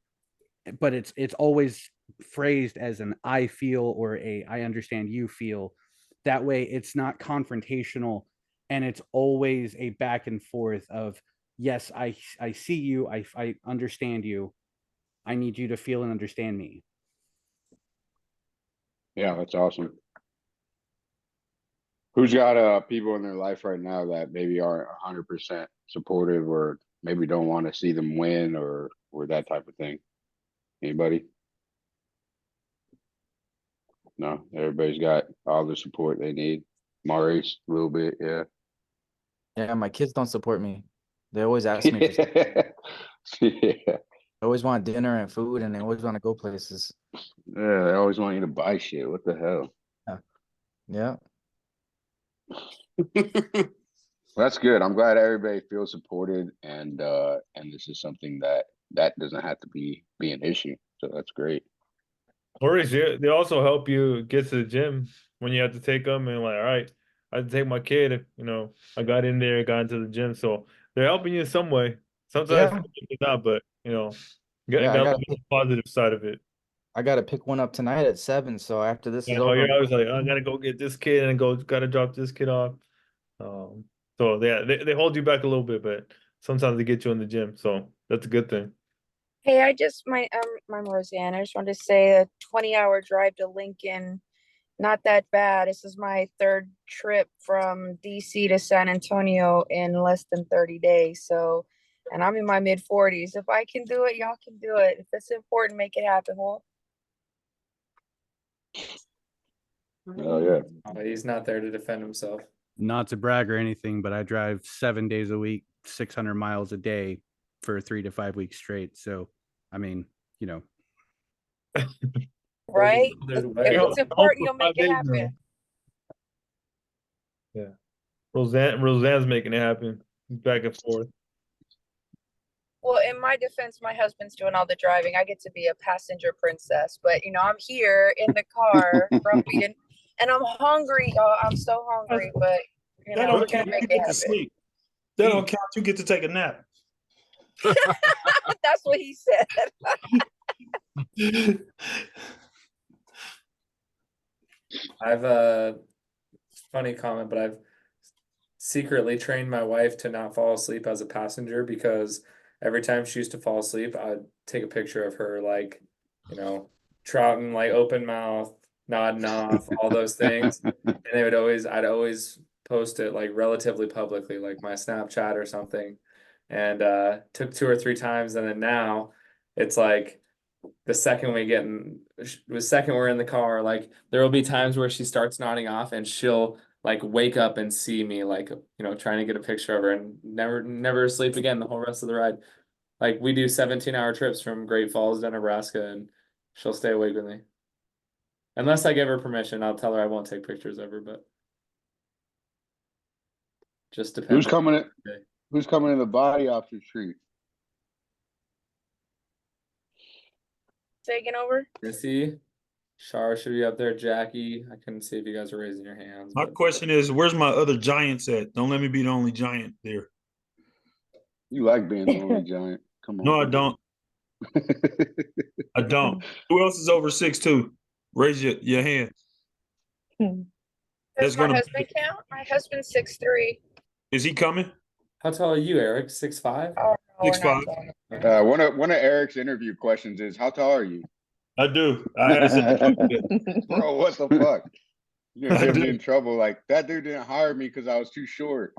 but it's always phrased as an I feel or a I understand you feel. That way it's not confrontational, and it's always a back and forth of, yes, I see you, I understand you, I need you to feel and understand me. Yeah, that's awesome. Who's got people in their life right now that maybe aren't 100% supportive, or maybe don't want to see them win, or that type of thing? Anybody? No, everybody's got all the support they need. Maurice, a little bit, yeah. Yeah, my kids don't support me. They always ask me for Yeah, they always want dinner and food, and they always want to go places. yeah, they always want you to buy shit. What the hell? Yeah. That's good. I'm glad everybody feels supported, and this is something that doesn't have to be an issue. So that's great. Worries, they also help you get to the gym when you have to take them, and like, all right, I had to take my kid, you know, I got in there, got into the gym, so they're helping you in some way. Sometimes Yeah. they're not, but you know, Yeah, got to look at the positive side of it. I gotta pick one up tonight at 7. So after this is Oh, over, you're always like, I gotta go get this kid and gotta drop this kid off. Um, so yeah, they hold you back a little bit, but sometimes they get you in the gym, so that's a good thing. Hey, I'm Roseanne. I just wanted to say a 20-hour drive to Lincoln, not that bad. This is my third trip from DC to San Antonio in less than 30 days. So, and I'm in my mid 40s. If I can do it, y'all can do it. If it's important, make it happen. Well, Oh yeah. He's not there to defend himself. Not to brag or anything, but I drive 7 days a week, 600 miles a day for 3 to 5 weeks straight. So, I mean, you know, right? There's If way. it's important, you'll make it happen. Yeah, Roseanne's making it happen back and forth. Well, in my defense, my husband's doing all the driving. I get to be a passenger princess, but I'm here in the car, grumpy, and I'm hungry, y'all. I'm so hungry, but That we're don't gonna count. make You it get to happen. sleep. That don't count. You get to take a nap. That's what he said. I've a funny comment, but I've secretly trained my wife to not fall asleep as a passenger, because every time she used to fall asleep, I'd take a picture of her, like, trouting, like open mouth, nodding off, all those things. And I'd always post it like relatively publicly, like my Snapchat or something. And took 2 or 3 times, and then now it's like the second we're in the car, like there will be times where she starts nodding off and she'll like wake up and see me like, trying to get a picture of her and never sleep again the whole rest of the ride. Like we do 17-hour trips from Great Falls to Nebraska and she'll stay awake with me. Unless I give her permission, I'll tell her I won't take pictures of her, but just depends. Who's coming in the body off the street? Taking over. Missy, Shar should be up there. Jackie, I couldn't see if you guys were raising your hands. My but- question is, where's my other giants at? Don't let me be the only giant there. You like being the only giant. Come on. No, I don't. I don't. Who else is over 6'2"? Raise your hand. Does That's my gonna. husband count? My husband's 6'3". Is he coming? How tall are you, Eric? 6'5"? Oh, no, we're 6'5". not doing One of Eric's interview questions is, how tall are you? I do. I asked that. Bro, what the fuck? You're gonna get me in trouble. Like, that dude didn't hire me because I was too short.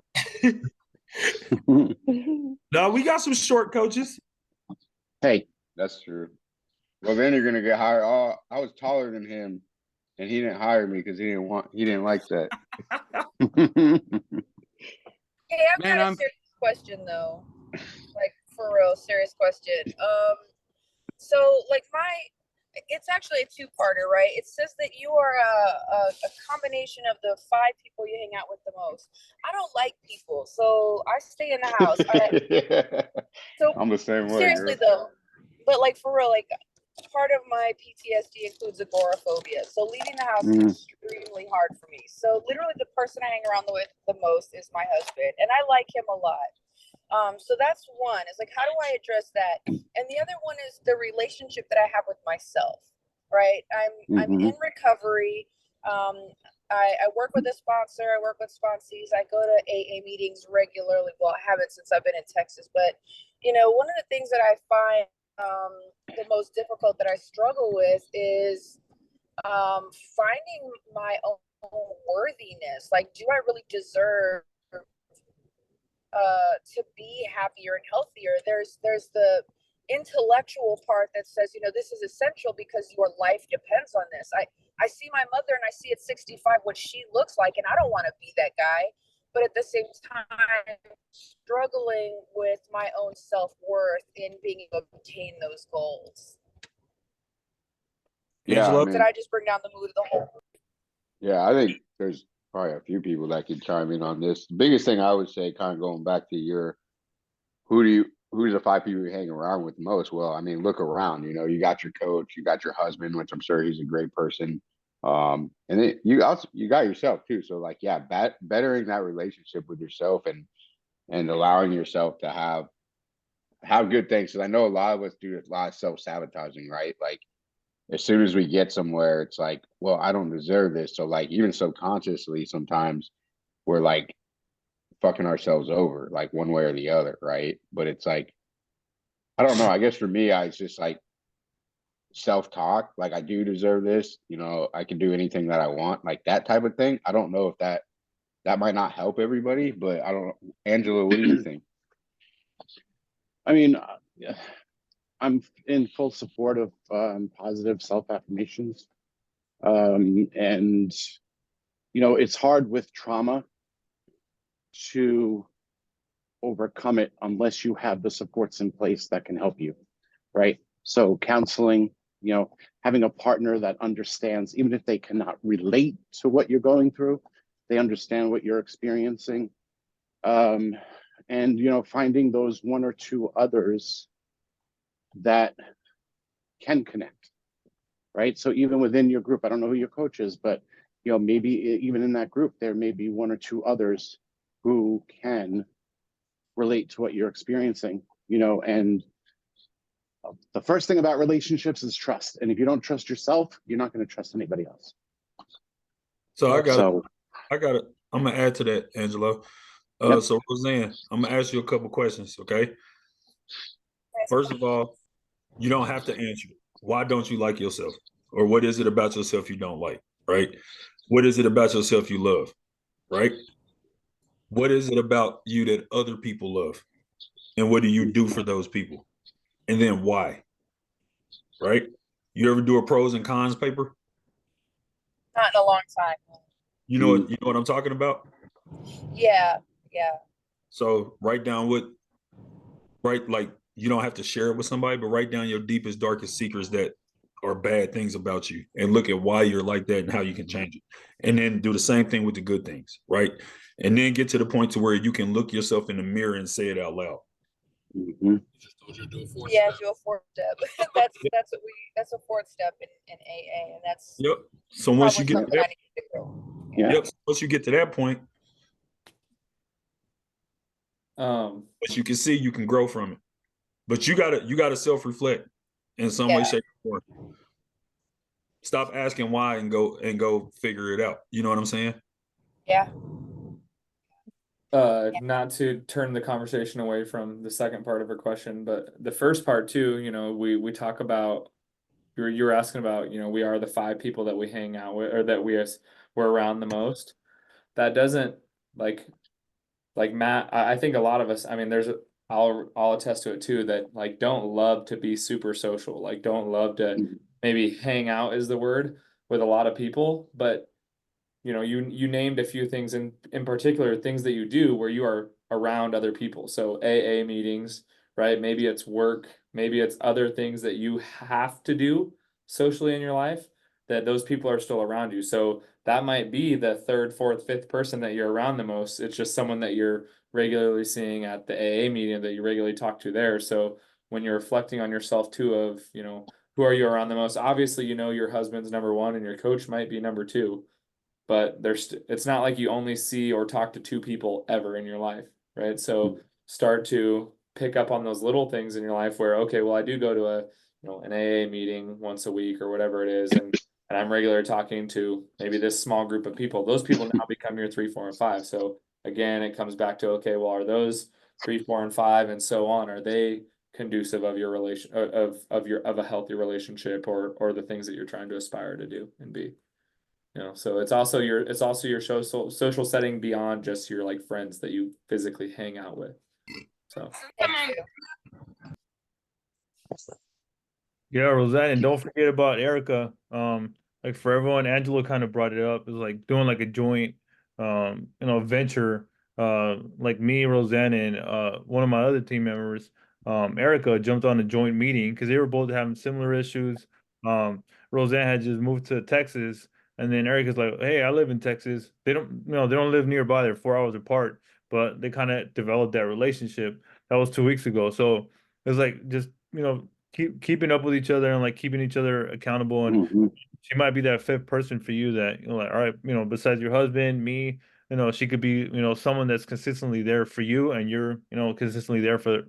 No, we got some short coaches. Hey, That's true. Well, then you're gonna get hired. Oh, I was taller than him, and he didn't hire me because he didn't like that. Hey, I've Man, got a serious question though. Like for real, serious question. So like it's actually a two-parter, right? It says that you are a combination of the 5 people you hang out with the most. I don't like people, so I stay in the house. So I'm the same way, seriously girl. though, but like for real, like part of my PTSD includes agoraphobia. So leaving the house is extremely hard for me. So literally the person I hang around with the most is my husband, and I like him a lot. So that's one. Is like, how do I address that? And the other one is the relationship that I have with myself. Right. I'm in recovery. I work with a sponsor. I work with sponsees. I go to AA meetings regularly. Well, I haven't since I've been in Texas, but one of the things that I find the most difficult that I struggle with is finding my own worthiness. Like, do I really deserve to be happier and healthier? There's the intellectual part that says, this is essential because your life depends on this. I see my mother and I see at 65 what she looks like, and I don't want to be that guy. But at the same time, struggling with my own self-worth in being able to obtain those goals. Yeah, Angelo? Did I just bring down the mood of the whole? Yeah, I think there's probably a few people that could chime in on this. The biggest thing I would say, kind of going back to who's the 5 people you hang around with most? Well, I mean, look around. You got your coach, you got your husband, which I'm sure he's a great person. And then you got yourself too. So like, yeah, bettering that relationship with yourself and allowing yourself to have good things. Because I know a lot of us do a lot of self-sabotaging, right? Like, as soon as we get somewhere, it's like, well, I don't deserve this. So like, even subconsciously, sometimes we're like fucking ourselves over, like one way or the other, right? But it's like, I don't know. I guess for me, it's just like self-talk. Like, I do deserve this. I can do anything that I want, like that type of thing. I don't know if that might not help everybody, but I don't know. Angela, what do you think? I mean, I'm in full support of positive self-affirmations. And, it's hard with trauma to overcome it unless you have the supports in place that can help you, right? So counseling, having a partner that understands, even if they cannot relate to what you're going through, they understand what you're experiencing. And, finding those 1 or 2 others that can connect, right? So even within your group, I don't know who your coach is, but maybe even in that group, there may be 1 or 2 others who can relate to what you're experiencing, and the first thing about relationships is trust. And if you don't trust yourself, you're not going to trust anybody else. So I got it. I'm gonna add to that, Angelo. So Roseanne, I'm gonna ask you a couple questions, okay? First of all, you don't have to answer. Why don't you like yourself? Or what is it about yourself you don't like, right? What is it about yourself you love, right? What is it about you that other people love? And what do you do for those people? And then why? right? You ever do a pros and cons paper? Not in a long time. You know what I'm talking about? Yeah, yeah. So write down like you don't have to share it with somebody, but write down your deepest, darkest secrets that are bad things about you and look at why you're like that and how you can change it. And then do the same thing with the good things, right? And then get to the point to where you can look yourself in the mirror and say it out loud. Yeah, do a fourth step. That's a fourth step in AA, and that's Yep. So once you probably get to something I that, need to do. yep. So once you get to that point, but you can see you can grow from it. But you gotta self-reflect in some way, Yeah. shape, or form. Stop asking why and go figure it out. You know what I'm saying? Yeah. Not to turn the conversation away from the second part of her question, but the first part too, you know, we talk about you're asking about, you know, we are the 5 people that we hang out with or that we're around the most. That doesn't like Matt, I think a lot of us, I mean, I'll attest to it too, that like don't love to be super social, like don't love to maybe hang out is the word with a lot of people, but you know, you named a few things in particular things that you do where you are around other people. So AA meetings, right? Maybe it's work, maybe it's other things that you have to do socially in your life that those people are still around you. So that might be the third, fourth, fifth person that you're around the most. It's just someone that you're regularly seeing at the AA meeting that you regularly talk to there. So when you're reflecting on yourself too of, you know, who are you around the most? Obviously, you know, your husband's number 1 and your coach might be number 2, but it's not like you only see or talk to 2 people ever in your life, right? So start to pick up on those little things in your life where, okay, well, I do go to an AA meeting once a week or whatever it is, and I'm regularly talking to maybe this small group of people. Those people now become your 3, 4, and 5. So again, it comes back to, okay, well, are those 3, 4, and 5 and so on, are they conducive of your relation of a healthy relationship or the things that you're trying to aspire to do and be? You know, so it's also your social setting beyond just your like friends that you physically hang out with. So Yeah, Roseanne, and don't forget about Erica. Like for everyone, Angela kind of brought it up. It was like doing like a joint, venture. Like me, Roseanne, and one of my other team members, Erica, jumped on a joint meeting because they were both having similar issues. Roseanne had just moved to Texas, and then Erica's like, "Hey, I live in Texas. They don't live nearby. They're 4 hours apart, but they kind of developed that relationship. That was 2 weeks ago. So it was like just keeping up with each other and like keeping each other accountable. And she might be that fifth person for you that, like, all right, besides your husband, me, she could be, someone that's consistently there for you and you're, consistently there for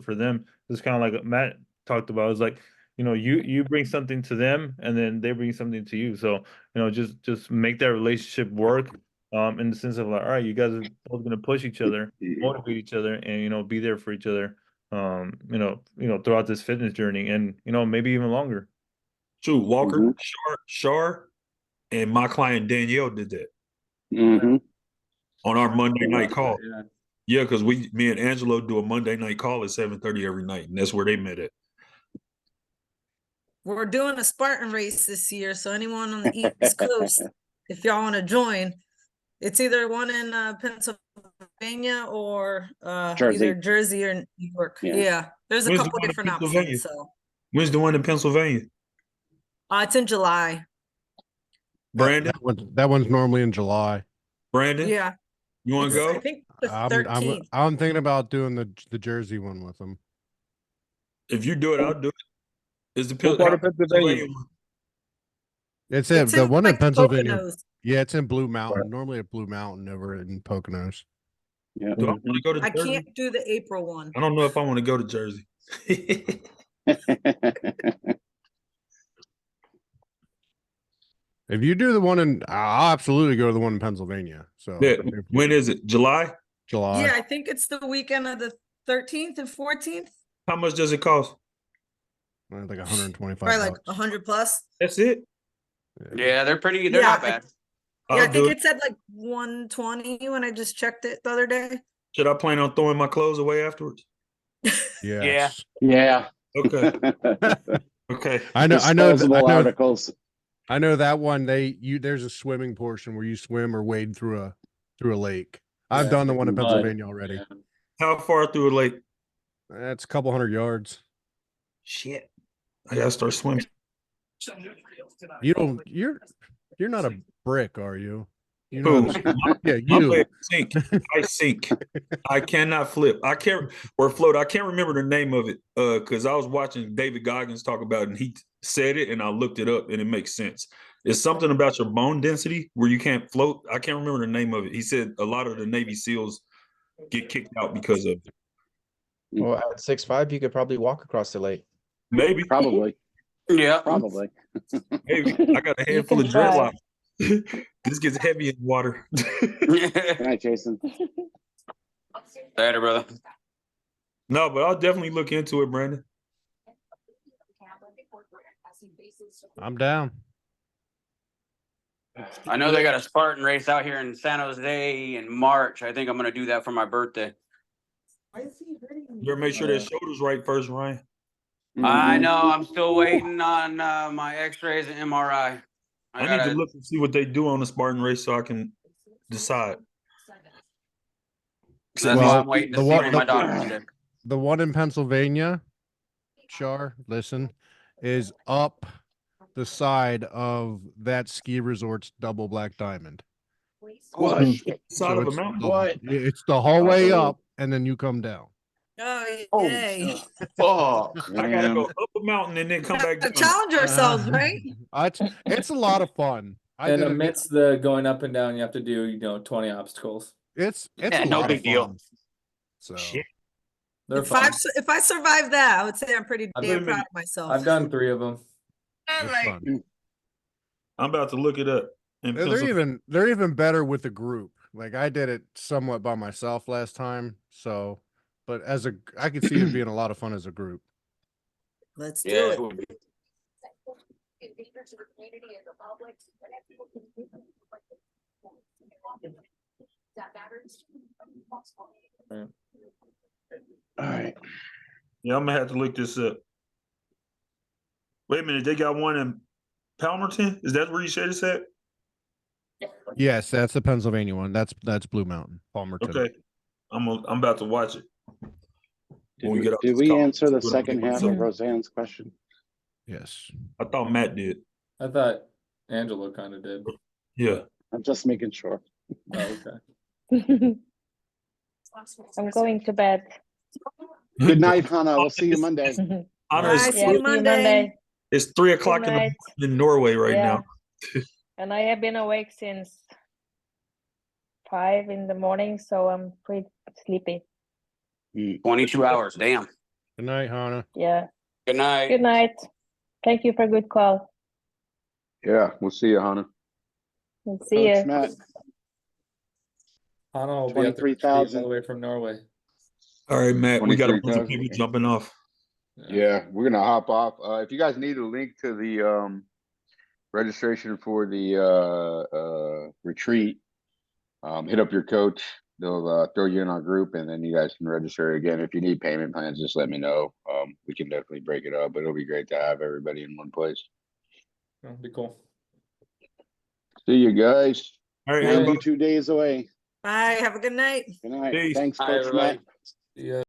them. It's kind of like Matt talked about. It's like, you bring something to them and then they bring something to you. So, just make that relationship work. In the sense of like, all right, you guys are both gonna push each other, motivate each other, and be there for each other throughout this fitness journey and, maybe even longer. True. Walker, Shar, and my client Danielle did that on our Monday night call. Yeah. Yeah, because me and Angelo do a Monday night call at 7:30 every night, and that's where they met at. We're doing a Spartan race this year, so anyone on the East Coast, if y'all want to join, it's either one in Pennsylvania or either Jersey or New York. Yeah. There's a When's the couple one in different Pennsylvania? options. So When's the one in Pennsylvania? it's in July. Brandon? That one's normally in July. Brandon? Yeah. You want to I go? think the 13th. I'm thinking about doing the Jersey one with them. If you do it, I'll do it. Is the What part of Pennsylvania? one? It's It's the in, one in like, Pennsylvania. Poconos. Yeah, it's in Blue Mountain. Normally at Blue Mountain over in Poconos. Yeah. Do I want to go to I Jersey? can't do the April one. I don't know if I want to go to Jersey. If you do the one I'll absolutely go to the one in Pennsylvania. So Yeah. When is it? July? July. Yeah, I think it's the weekend of the 13th and 14th. How much does it cost? Like 125 Probably like bucks. 100 plus. That's it? Yeah, they're Yeah, not bad. Yeah, I I'll do think it. it said like 120 when I just checked it the other day. Should I plan on throwing my clothes away afterwards? Yes. Yeah. Okay. Okay. I know Disposable articles. I know that one. There's a swimming portion where you swim or wade through a lake. I've Yeah, done the one in mud. Pennsylvania already. Yeah. How far through a lake? That's a couple hundred yards. Shit. I gotta start swimming. You're not a brick, are you? You know Who? how to swim. Yeah, My you. legs sink. I sink. I cannot flip. I can't or float. I can't remember the name of it. Because I was watching David Goggins talk about it and he said it and I looked it up and it makes sense. It's something about your bone density where you can't float. I can't remember the name of it. He said a lot of the Navy SEALs get kicked out because of it. Well, at 6'5", you could probably walk across the lake. Maybe. Probably. Yeah. Probably. Maybe. I got a You handful can of try. dreadlocks. This gets heavy in water. Good night, Jason. Later, brother. No, but I'll definitely look into it, Brandon. I'm down. I know they got a Spartan race out here in San Jose in March. I think I'm gonna do that for my birthday. You better make sure that shoulder's right first, Ryan. I know. I'm still waiting on my X-rays and MRI. I need to look and see what they do on the Spartan race so I can decide. That's why I'm waiting to see what my doctor said. The one in Pennsylvania, Char, listen, is up the side of that ski resort's double black diamond. What? Side of a mountain. It's the hallway up, and then you come down. Oh, yay. Oh, I gotta go up a mountain and then come back down. Challenge ourselves, right? It's a lot of fun. And amidst the going up and down, you have to do 20 obstacles. It's Yeah, a no lot big of deal. fun. So They're If fun. I survive that, I would say I'm pretty I've damn been- proud of myself. I've done 3 of them. it's fun. I'm about to look it up. They're even better with a group. Like I did it somewhat by myself last time, so but I could see it being a lot of fun as a group. Let's do Yeah. it. All right. Yeah, I'm gonna have to look this up. Wait a minute, they got one in Palmerton? Is that where you said it's at? Yes, that's the Pennsylvania one. That's Blue Mountain, Palmerton. Okay. I'm about to watch it. When we get off Did this we call, answer the we'll second get half myself. of Roseanne's question? Yes. I thought Matt did. I thought Angelo kind of did. Yeah. I'm just making sure. Oh, okay. I'm going to bed. Good night, Hannah. We'll see you Monday. Hannah, Bye, it's, see you Monday. it's 3 o'clock Good in the night. morning in Norway right Yeah. now. And I have been awake since 5 in the morning, so I'm pretty sleepy. 22 hours. Damn. Good night, Hannah. Yeah. Good night. Good night. Thank you for a good call. Yeah, we'll see you, Hannah. And see Coach you. Matt, Anna will be at the retreat 23,000. all the way from Norway. All right, Matt. We got a bunch of 23,000. people jumping off. Yeah, we're gonna hop off. If you guys need a link to the registration for the retreat, hit up your coach. They'll throw you in our group, and then you guys can register again. If you need payment plans, just let me know. We can definitely break it up, but it'll be great to have everybody in one place. That'll be cool. See you guys. All right, 92 days away. Bye. Have a good night. Good night. Peace. Thanks, Bye, Coach everybody. Matt. See ya.